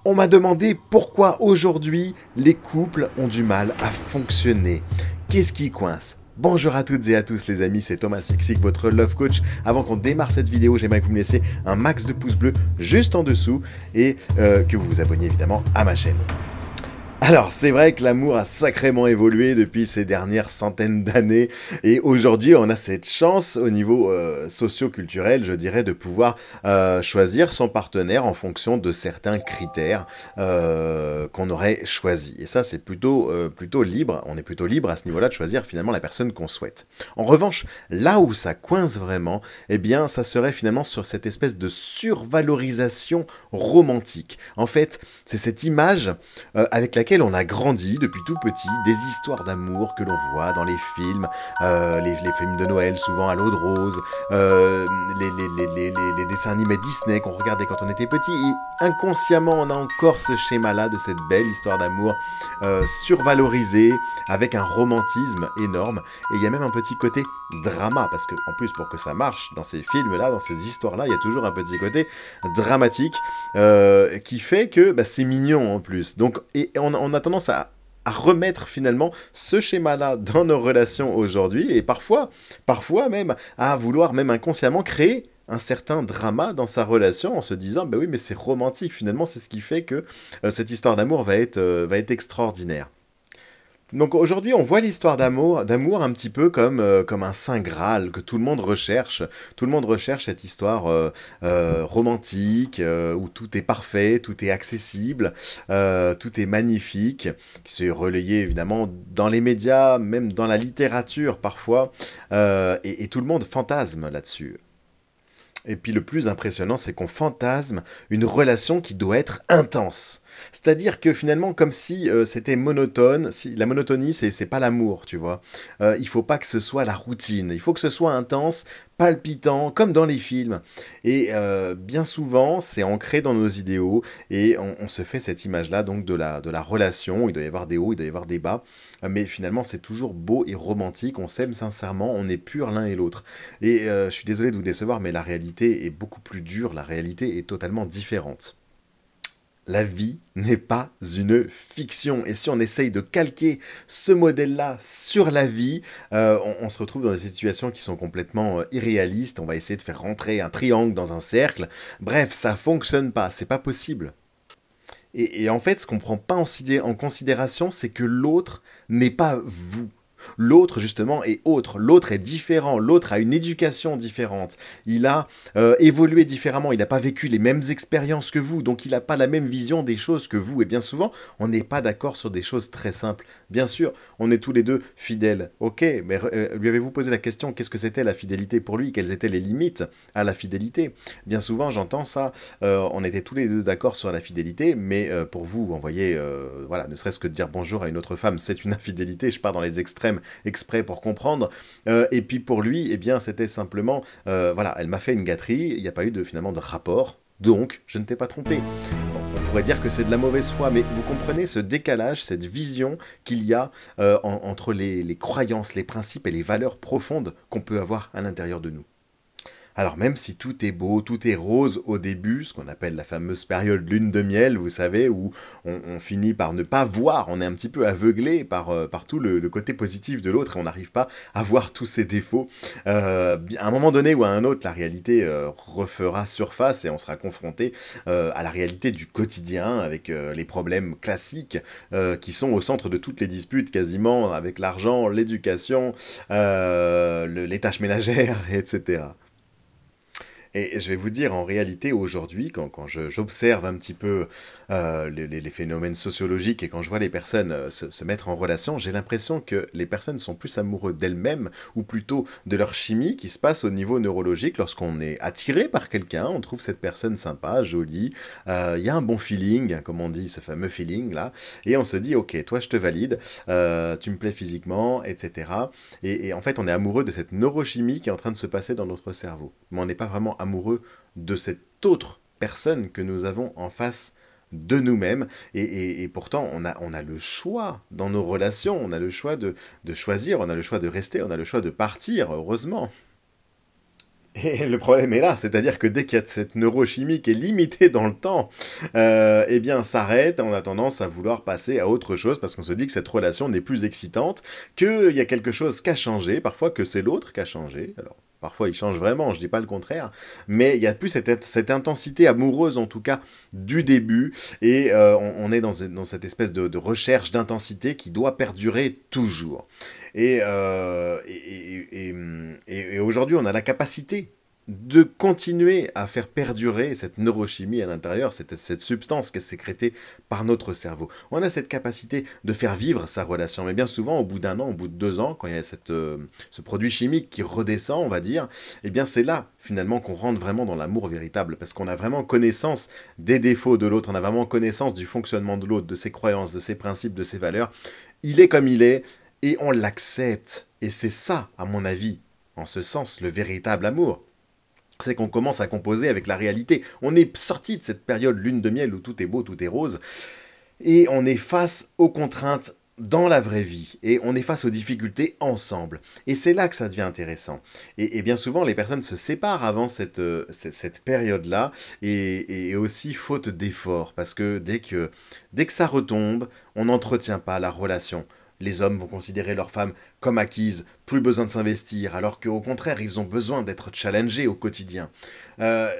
On m'a demandé pourquoi aujourd'hui les couples ont du mal à fonctionner. Qu'est-ce qui coince? Bonjour à toutes et à tous les amis, c'est Thomas Sixic, votre Love Coach. Avant qu'on démarre cette vidéo, j'aimerais que vous me laissiez un max de pouces bleus juste en dessous et que vous vous abonniez évidemment à ma chaîne. Alors, c'est vrai que l'amour a sacrément évolué depuis ces dernières centaines d'années et aujourd'hui, on a cette chance au niveau socio-culturel, je dirais, de pouvoir choisir son partenaire en fonction de certains critères qu'on aurait choisis. Et ça, c'est plutôt libre, on est plutôt libre à ce niveau-là de choisir finalement la personne qu'on souhaite. En revanche, là où ça coince vraiment, eh bien, ça serait finalement sur cette espèce de survalorisation romantique. En fait, c'est cette image avec laquelle on a grandi depuis tout petit, des histoires d'amour que l'on voit dans les films, les films de Noël souvent à l'eau de rose, les dessins animés Disney qu'on regardait quand on était petit, et inconsciemment on a encore ce schéma-là de cette belle histoire d'amour survalorisée, avec un romantisme énorme, et il y a même un petit côté drama, parce que en plus pour que ça marche dans ces films-là, dans ces histoires-là, il y a toujours un petit côté dramatique qui fait que bah, c'est mignon en plus. Donc, et on a tendance à remettre finalement ce schéma-là dans nos relations aujourd'hui et parfois même à vouloir même inconsciemment créer un certain drama dans sa relation en se disant bah oui mais c'est romantique finalement, c'est ce qui fait que cette histoire d'amour va être extraordinaire. Donc aujourd'hui, on voit l'histoire d'amour un petit peu comme un saint Graal que tout le monde recherche. Tout le monde recherche cette histoire romantique où tout est parfait, tout est accessible, tout est magnifique, qui s'est relayé évidemment dans les médias, même dans la littérature parfois, et tout le monde fantasme là-dessus. Et puis le plus impressionnant, c'est qu'on fantasme une relation qui doit être intense. C'est-à-dire que finalement, comme si c'était monotone, si la monotonie, c'est pas l'amour, tu vois. Il faut pas que ce soit la routine, il faut que ce soit intense, palpitant, comme dans les films. Et bien souvent, c'est ancré dans nos idéaux, et on se fait cette image-là donc de la relation. Il doit y avoir des hauts, il doit y avoir des bas, mais finalement, c'est toujours beau et romantique, on s'aime sincèrement, on est pur l'un et l'autre. Et je suis désolé de vous décevoir, mais la réalité est beaucoup plus dure, la réalité est totalement différente. La vie n'est pas une fiction. Et si on essaye de calquer ce modèle-là sur la vie, on se retrouve dans des situations qui sont complètement irréalistes. On va essayer de faire rentrer un triangle dans un cercle. Bref, ça fonctionne pas, c'est pas possible. Et en fait, ce qu'on ne prend pas en considération, c'est que l'autre n'est pas vous. L'autre, justement, est autre. L'autre est différent. L'autre a une éducation différente. Il a évolué différemment. Il n'a pas vécu les mêmes expériences que vous. Donc, il n'a pas la même vision des choses que vous. Et bien souvent, on n'est pas d'accord sur des choses très simples. Bien sûr, on est tous les deux fidèles. Ok, mais lui avez-vous posé la question, qu'est-ce que c'était la fidélité pour lui? Quelles étaient les limites à la fidélité? Bien souvent, j'entends ça. On était tous les deux d'accord sur la fidélité, mais pour vous, vous voyez, voilà, ne serait-ce que de dire bonjour à une autre femme, c'est une infidélité. Je pars dans les extrêmes exprès pour comprendre. Et puis pour lui, eh bien, c'était simplement, voilà, elle m'a fait une gâterie, il n'y a pas eu finalement de rapport, donc je ne t'ai pas trompé. Bon, on pourrait dire que c'est de la mauvaise foi, mais vous comprenez ce décalage, cette vision qu'il y a entre les croyances, les principes et les valeurs profondes qu'on peut avoir à l'intérieur de nous. Alors même si tout est beau, tout est rose au début, ce qu'on appelle la fameuse période lune de miel, vous savez, où on finit par ne pas voir, on est un petit peu aveuglé par tout le côté positif de l'autre et on n'arrive pas à voir tous ses défauts. À un moment donné ou à un autre, la réalité refera surface et on sera confronté à la réalité du quotidien avec les problèmes classiques qui sont au centre de toutes les disputes quasiment, avec l'argent, l'éducation, les tâches ménagères, etc. Et je vais vous dire, en réalité, aujourd'hui, quand j'observe un petit peu les phénomènes sociologiques et quand je vois les personnes se mettre en relation, j'ai l'impression que les personnes sont plus amoureux d'elles-mêmes ou plutôt de leur chimie qui se passe au niveau neurologique lorsqu'on est attiré par quelqu'un, on trouve cette personne sympa, jolie, il y a un bon feeling, comme on dit, ce fameux feeling-là, et on se dit, ok, toi je te valide, tu me plais physiquement, etc. Et en fait, on est amoureux de cette neurochimie qui est en train de se passer dans notre cerveau. Mais on n'est pas vraiment amoureux de cette autre personne que nous avons en face de nous-mêmes. Et pourtant, on a le choix dans nos relations, on a le choix de choisir, on a le choix de rester, on a le choix de partir, heureusement. Et le problème est là, c'est-à-dire que dès qu'il y a cette neurochimie qui est limitée dans le temps, eh bien, on s'arrête, on a tendance à vouloir passer à autre chose parce qu'on se dit que cette relation n'est plus excitante, qu'il y a quelque chose qui a changé, parfois que c'est l'autre qui a changé. Alors, parfois il change vraiment, je dis pas le contraire, mais il y a plus cette intensité amoureuse en tout cas du début, et on est dans cette espèce de recherche d'intensité qui doit perdurer toujours. Et, et aujourd'hui, on a la capacité de continuer à faire perdurer cette neurochimie à l'intérieur, cette substance qui est sécrétée par notre cerveau. On a cette capacité de faire vivre sa relation, mais bien souvent, au bout d'un an, au bout de 2 ans, quand il y a ce produit chimique qui redescend, on va dire, eh bien c'est là, finalement, qu'on rentre vraiment dans l'amour véritable, parce qu'on a vraiment connaissance des défauts de l'autre, on a vraiment connaissance du fonctionnement de l'autre, de ses croyances, de ses principes, de ses valeurs. Il est comme il est, et on l'accepte. Et c'est ça, à mon avis, en ce sens, le véritable amour. C'est qu'on commence à composer avec la réalité. On est sorti de cette période lune de miel où tout est beau, tout est rose, et on est face aux contraintes dans la vraie vie, et on est face aux difficultés ensemble. Et c'est là que ça devient intéressant. Et bien souvent, les personnes se séparent avant cette période-là, et aussi faute d'efforts, parce que dès que ça retombe, on n'entretient pas la relation. Les hommes vont considérer leur femme comme acquise, plus besoin de s'investir, alors qu'au contraire, ils ont besoin d'être challengés au quotidien. Euh,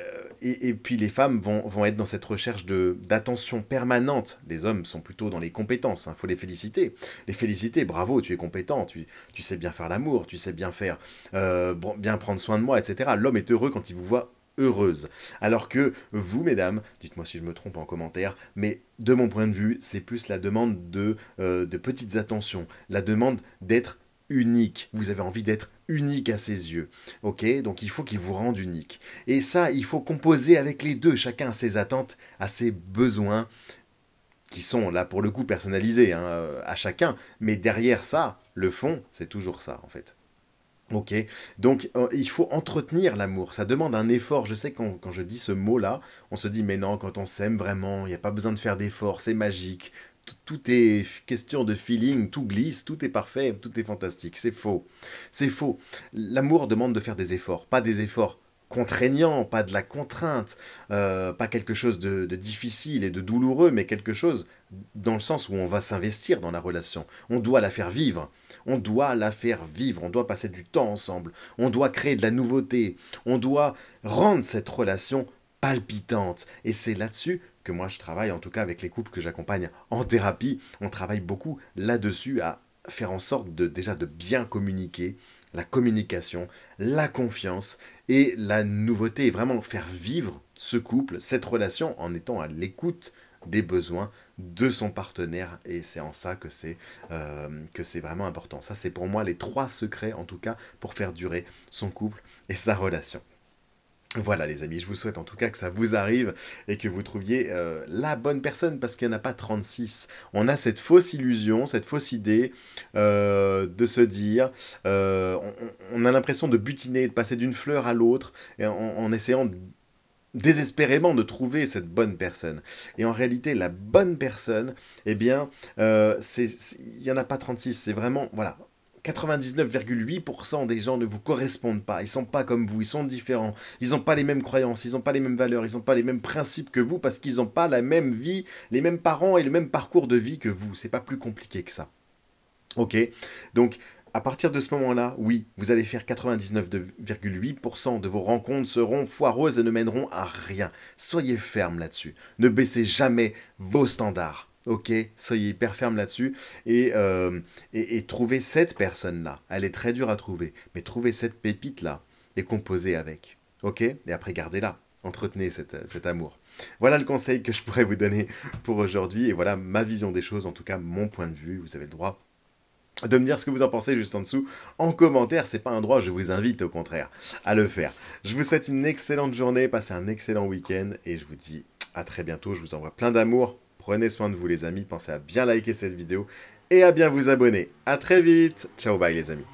et puis les femmes vont être dans cette recherche d'attention permanente. Les hommes sont plutôt dans les compétences, il faut les féliciter. Les féliciter, bravo, tu es compétent, tu sais bien faire l'amour, tu sais bien faire, bien prendre soin de moi, etc. L'homme est heureux quand il vous voit heureuse. Alors que vous, mesdames, dites-moi si je me trompe en commentaire, mais de mon point de vue, c'est plus la demande de petites attentions, la demande d'être unique. Vous avez envie d'être unique à ses yeux. Ok, donc il faut qu'il vous rende unique. Et ça, il faut composer avec les deux. Chacun a ses attentes, a ses besoins, qui sont là pour le coup personnalisés à chacun. Mais derrière ça, le fond, c'est toujours ça en fait. Ok, donc il faut entretenir l'amour, ça demande un effort. Je sais que quand je dis ce mot-là, on se dit mais non, quand on s'aime vraiment, il n'y a pas besoin de faire d'efforts, c'est magique, tout est question de feeling, tout glisse, tout est parfait, tout est fantastique. C'est faux, c'est faux. L'amour demande de faire des efforts, pas des efforts contraignants, pas de la contrainte, pas quelque chose de difficile et de douloureux, mais quelque chose dans le sens où on va s'investir dans la relation. On doit la faire vivre. On doit la faire vivre. On doit passer du temps ensemble. On doit créer de la nouveauté. On doit rendre cette relation palpitante. Et c'est là-dessus que moi je travaille, en tout cas avec les couples que j'accompagne en thérapie. On travaille beaucoup là-dessus à faire en sorte déjà de bien communiquer, la communication, la confiance et la nouveauté. Et vraiment faire vivre ce couple, cette relation en étant à l'écoute des besoins de son partenaire, et c'est en ça que c'est vraiment important. Ça, c'est pour moi les 3 secrets, en tout cas, pour faire durer son couple et sa relation. Voilà les amis, je vous souhaite en tout cas que ça vous arrive et que vous trouviez la bonne personne, parce qu'il n'y en a pas 36. On a cette fausse illusion, cette fausse idée de se dire, on a l'impression de butiner, de passer d'une fleur à l'autre en essayant désespérément de trouver cette bonne personne. Et en réalité, la bonne personne, eh bien, il n'y en a pas 36, c'est vraiment, voilà, 99,8% des gens ne vous correspondent pas, ils sont pas comme vous, ils sont différents, ils n'ont pas les mêmes croyances, ils n'ont pas les mêmes valeurs, ils n'ont pas les mêmes principes que vous, parce qu'ils n'ont pas la même vie, les mêmes parents et le même parcours de vie que vous. C'est pas plus compliqué que ça. Ok, donc à partir de ce moment-là, oui, vous allez faire 99,8% de vos rencontres seront foireuses et ne mèneront à rien. Soyez ferme là-dessus. Ne baissez jamais vos standards. Ok, soyez hyper ferme là-dessus, et trouvez cette personne-là. Elle est très dure à trouver, mais trouvez cette pépite-là et composez avec. Ok, et après gardez-la. Entretenez cet amour. Voilà le conseil que je pourrais vous donner pour aujourd'hui, et voilà ma vision des choses, en tout cas mon point de vue. Vous avez le droit de me dire ce que vous en pensez juste en dessous en commentaire. C'est pas un droit, je vous invite au contraire à le faire. Je vous souhaite une excellente journée, passez un excellent week-end, et je vous dis à très bientôt. Je vous envoie plein d'amour, prenez soin de vous les amis, pensez à bien liker cette vidéo et à bien vous abonner. À très vite, ciao bye les amis.